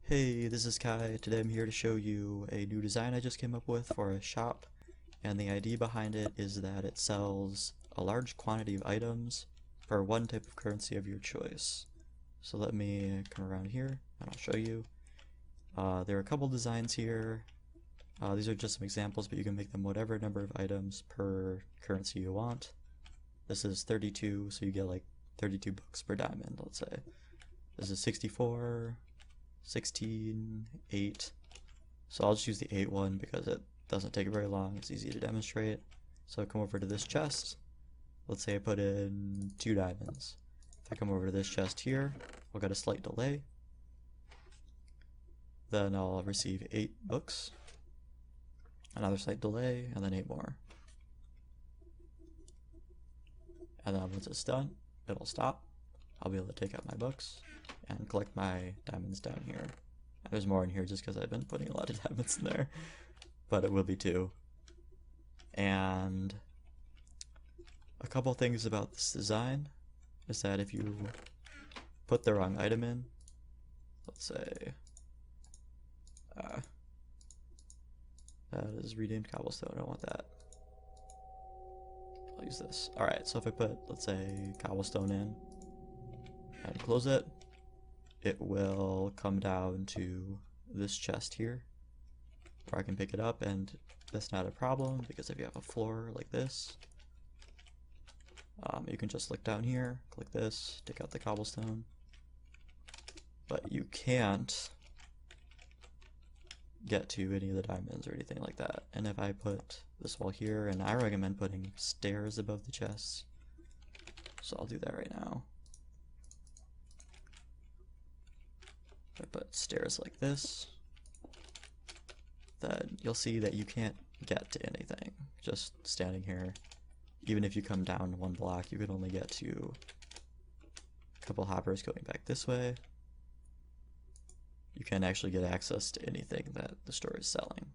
Hey, this is Kai. Today I'm here to show you a new design I just came up with for a shop, and the idea behind it is that it sells a large quantity of items for one type of currency of your choice. So let me come around here and I'll show you. There are a couple designs here. These are just some examples, but you can make them whatever number of items per currency you want. This is 32, so you get like 32 bucks per diamond, let's say. This is 64, 16, 8. So I'll just use the 8 one because it doesn't take very long. It's easy to demonstrate. So I come over to this chest. Let's say I put in 2 diamonds. If I come over to this chest here, I'll get a slight delay. Then I'll receive 8 books. Another slight delay, and then 8 more. And then once it's done, it'll stop. I'll be able to take out my books and collect my diamonds down here. And there's more in here just because I've been putting a lot of diamonds in there, but it will be 2. And a couple things about this design is that if you put the wrong item in, let's say that is redeemed cobblestone, I don't want that. I'll use this. Alright, so if I put, let's say, cobblestone in and close it, it will come down to this chest here where I can pick it up, and that's not a problem because if you have a floor like this, you can just look down here, click this, take out the cobblestone, but you can't get to any of the diamonds or anything like that. And if I put this wall here, and I recommend putting stairs above the chests, so I'll do that right now. If I put stairs like this, then you'll see that you can't get to anything just standing here. Even if you come down 1 block, you can only get to a couple hoppers going back this way. You can't actually get access to anything that the store is selling.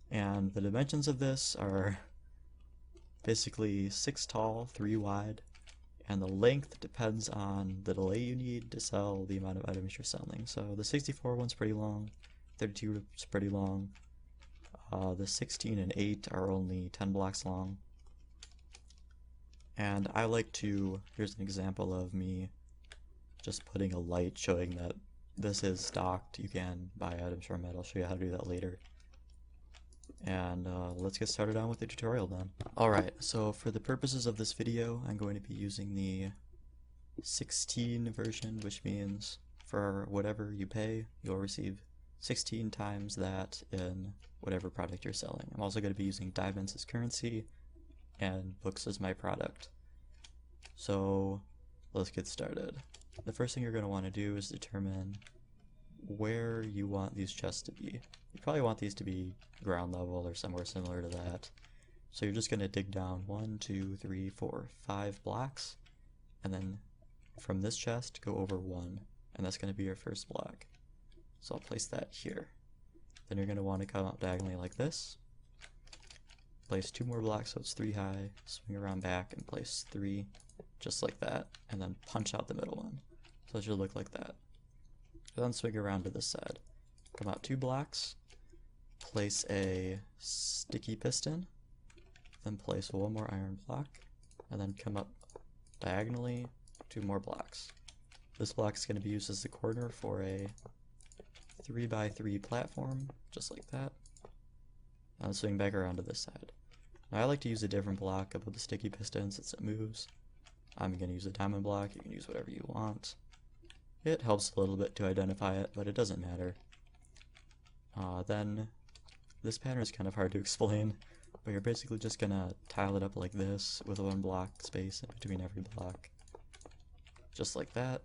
And the dimensions of this are basically 6 tall, 3 wide, and the length depends on the delay you need to sell the amount of items you're selling. So the 64 one's pretty long, 32 is pretty long, the 16 and 8 are only 10 blocks long. And I like to, here's an example of me just putting a light showing that this is stocked. You can buy items from it. I'll show you how to do that later. And let's get started on with the tutorial then. Alright, so for the purposes of this video, I'm going to be using the 16 version, which means for whatever you pay, you'll receive 16 times that in whatever product you're selling. I'm also going to be using diamonds as currency and books as my product. So let's get started. The first thing you're going to want to do is determine where you want these chests to be. You probably want these to be ground level or somewhere similar to that. So you're just going to dig down 1, 2, 3, 4, 5 blocks, and then from this chest go over 1, and that's going to be your first block. So I'll place that here. Then you're going to want to come up diagonally like this, place 2 more blocks so it's 3 high, swing around back and place 3 just like that, and then punch out the middle one. So it should look like that. Then swing around to this side. Come out 2 blocks, place a sticky piston, then place 1 more iron block, and then come up diagonally 2 more blocks. This block is going to be used as the corner for a 3x3 platform, just like that. And swing back around to this side. Now I like to use a different block above the sticky piston since it moves. I'm going to use a diamond block. You can use whatever you want. It helps a little bit to identify it, but it doesn't matter. Then this pattern is kind of hard to explain, but you're basically just going to tile it up like this with 1 block space in between every block. Just like that.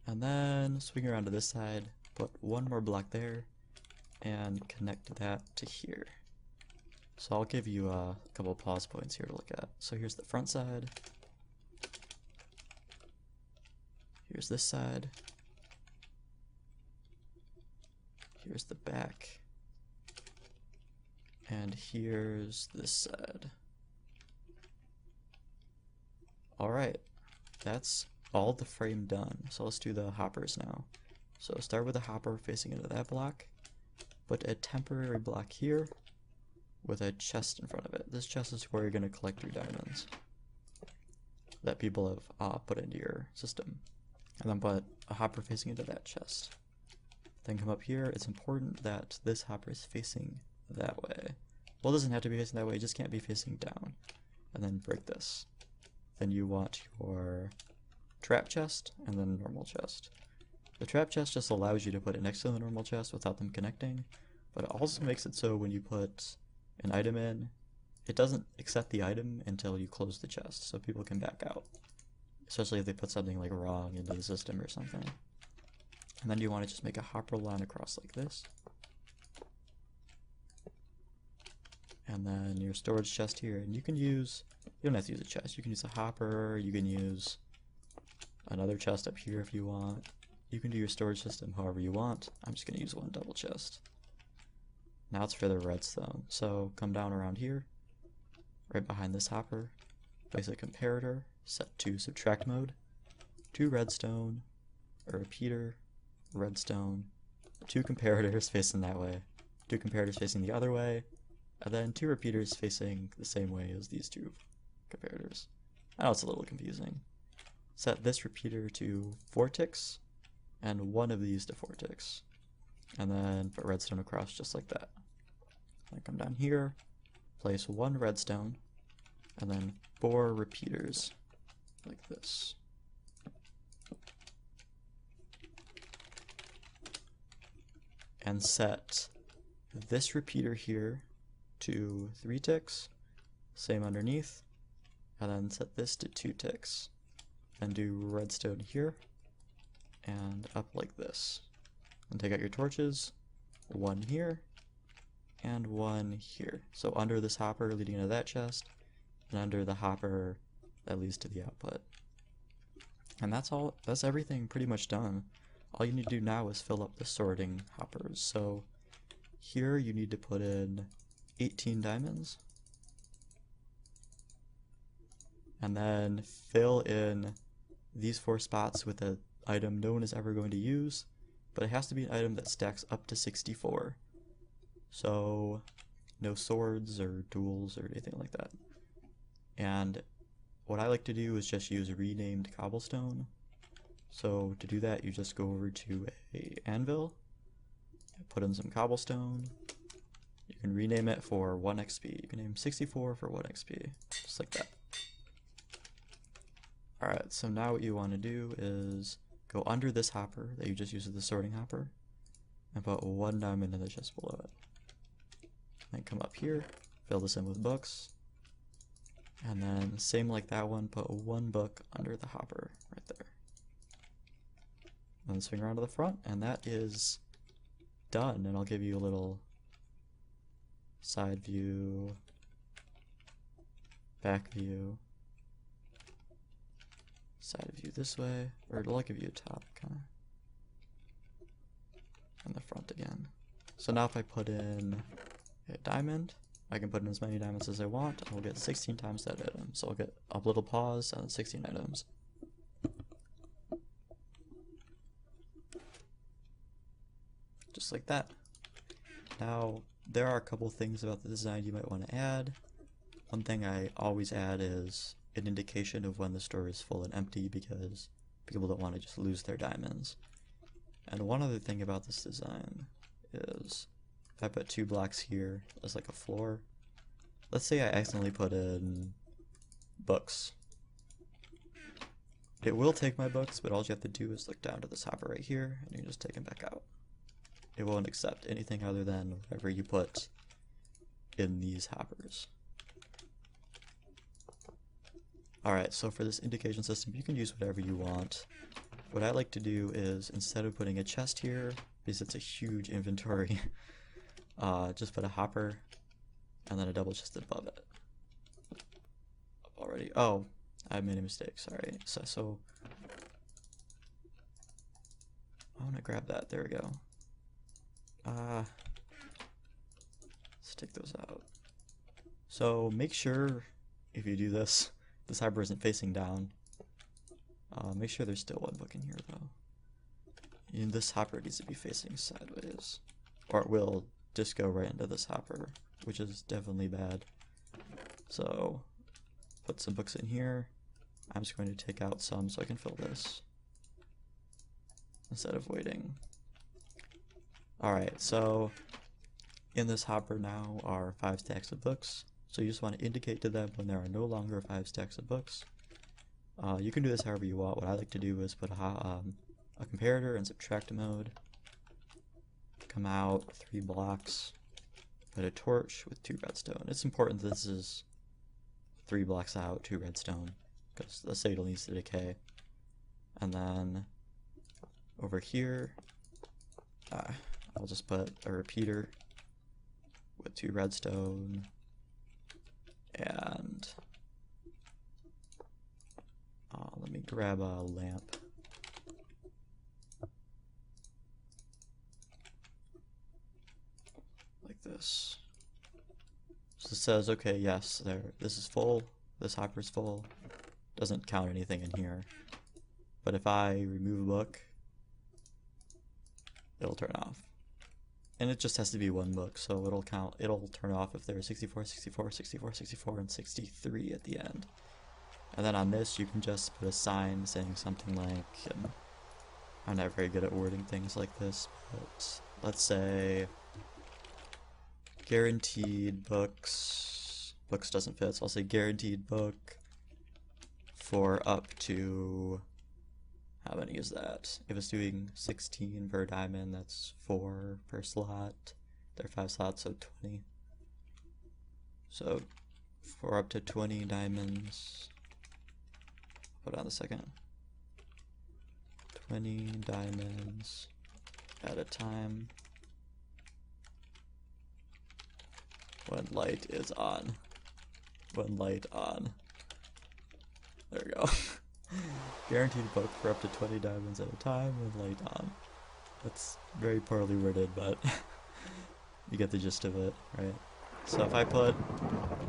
And then swing around to this side, put 1 more block there, and connect that to here. So I'll give you a couple pause points here to look at. So here's the front side. Here's this side. Here's the back. And here's this side. Alright, that's all the frame done. So let's do the hoppers now. So start with a hopper facing into that block, put a temporary block here with a chest in front of it. This chest is where you're going to collect your diamonds that people have put into your system. And then put a hopper facing into that chest. Then come up here. It's important that this hopper is facing that way. Well, it doesn't have to be facing that way, it just can't be facing down. And then break this. Then you want your trap chest and then normal chest. The trap chest just allows you to put it next to the normal chest without them connecting, but it also makes it so when you put an item in, it doesn't accept the item until you close the chest, so people can back out. Especially if they put something like wrong into the system or something. And then you want to just make a hopper line across like this. And then your storage chest here, and you can use, you don't have to use a chest, you can use a hopper, you can use another chest up here if you want. You can do your storage system however you want. I'm just going to use one double chest. Now it's for the redstone. So come down around here, right behind this hopper, place a comparator, set to subtract mode, 2 redstone, a repeater, redstone, 2 comparators facing that way, 2 comparators facing the other way, and then 2 repeaters facing the same way as these 2 comparators. I know it's a little confusing. Set this repeater to 4 ticks, and 1 of these to 4 ticks. And then put redstone across just like that. Then come down here, place 1 redstone, and then 4 repeaters, like this. And set this repeater here to 3 ticks, same underneath, and then set this to 2 ticks, and do redstone here, and up like this. And take out your torches, 1 here, and 1 here. So under this hopper leading into that chest, and under the hopper that leads to the output. And that's everything pretty much done. All you need to do now is fill up the sorting hoppers. So here you need to put in 18 diamonds. And then fill in these 4 spots with an item no one is ever going to use, but it has to be an item that stacks up to 64. So no swords or duels or anything like that. And what I like to do is just use renamed cobblestone. So to do that, you just go over to a anvil, put in some cobblestone. You can rename it for 1 XP. You can name 64 for 1 XP, just like that. Alright, so now what you want to do is go under this hopper that you just used as the sorting hopper, and put 1 diamond in the chest below it. Then come up here, fill this in with books, and then same like that one, put 1 book under the hopper right there. Then swing around to the front, and that is done. And I'll give you a little side view, back view, side view this way, or I'll give you a top kind of, and the front again. So now if I put in a diamond, I can put in as many diamonds as I want, and I'll get 16 times that item. So I'll get a little pause and 16 items. Just like that. Now, there are a couple things about the design you might want to add. One thing I always add is an indication of when the store is full and empty, because people don't want to just lose their diamonds. And one other thing about this design is if I put 2 blocks here as like a floor, let's say I accidentally put in books. It will take my books, but all you have to do is look down to this hopper right here, and you can just take them back out. It won't accept anything other than whatever you put in these hoppers. Alright, so for this indication system, you can use whatever you want. What I like to do is, instead of putting a chest here, because it's a huge inventory, just put a hopper and then a double chest above it. Already. Oh, I made a mistake, sorry. So I want to grab that. There we go. Let's take those out. So make sure, if you do this, this hopper isn't facing down. Make sure there's still one book in here though. And this hopper needs to be facing sideways, or it will just go right into this hopper, which is definitely bad. So put some books in here. I'm just going to take out some so I can fill this instead of waiting. Alright, so in this hopper now are 5 stacks of books. So you just want to indicate to them when there are no longer 5 stacks of books. You can do this however you want. What I like to do is put a comparator in subtract mode, come out 3 blocks, put a torch with 2 redstone. It's important that this is 3 blocks out, 2 redstone, because the saddle needs to decay. And then over here, I'll just put a repeater with 2 redstone, and let me grab a lamp. Like this. So it says, okay, yes, this is full, this hopper's full. Doesn't count anything in here. But if I remove a book, it'll turn off. And it just has to be 1 book, so it'll turn off if there's 64, 64, 64, 64, and 63 at the end. And then on this, you can just put a sign saying something like, I'm not very good at wording things like this, but let's say guaranteed books doesn't fit, so I'll say guaranteed book for up to, how many is that? If it's doing 16 per diamond, that's 4 per slot. There are 5 slots, so 20. So for up to 20 diamonds, hold on a second. 20 diamonds at a time when light is on. When light on. There we go. Guaranteed book for up to 20 diamonds at a time with light on. That's very poorly worded, but you get the gist of it, right? So if I put,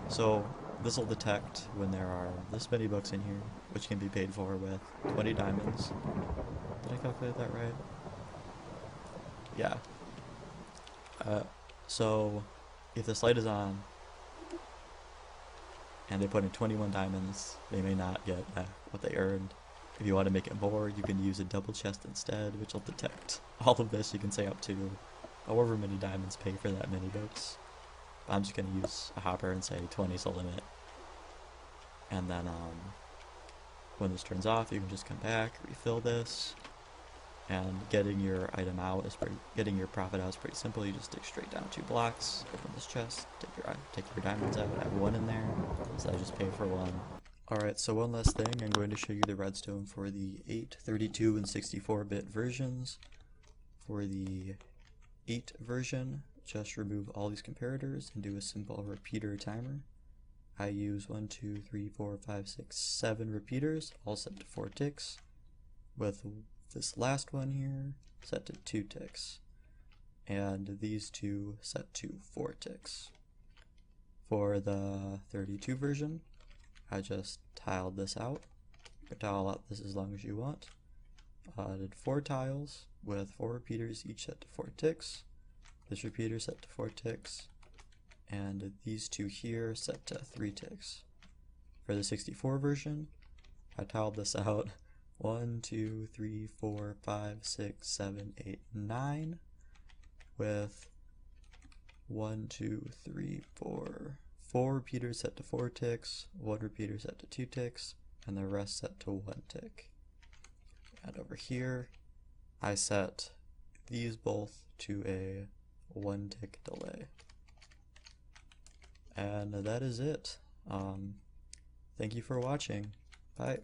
so this will detect when there are this many books in here, which can be paid for with 20 diamonds. Did I calculate that right? Yeah. So if this light is on and they put in 21 diamonds, they may not get back what they earned. If you want to make it more, you can use a double chest instead, which will detect all of this. You can say up to however many diamonds pay for that many books. But I'm just going to use a hopper and say 20 is the limit. And then when this turns off, you can just come back, refill this, and getting your item out is getting your profit out is pretty simple. You just dig straight down 2 blocks, open this chest, take your diamonds out, add 1 in there, so I just pay for 1. Alright, so one last thing, I'm going to show you the redstone for the 8, 32, and 64-bit versions. For the 8 version, just remove all these comparators and do a simple repeater timer. I use 1, 2, 3, 4, 5, 6, 7 repeaters, all set to 4 ticks, with this last one here set to 2 ticks, and these 2 set to 4 ticks. For the 32 version, I just tiled this out. You can tile out this as long as you want. I did 4 tiles with 4 repeaters, each set to 4 ticks. This repeater set to 4 ticks, and these 2 here set to 3 ticks. For the 64 version, I tiled this out 1, 2, 3, 4, 5, 6, 7, 8, 9 with 1, 2, 3, 4 repeaters set to 4 ticks, 1 repeater set to 2 ticks, and the rest set to 1 tick. And over here, I set these both to a 1 tick delay. And that is it. Thank you for watching. Bye.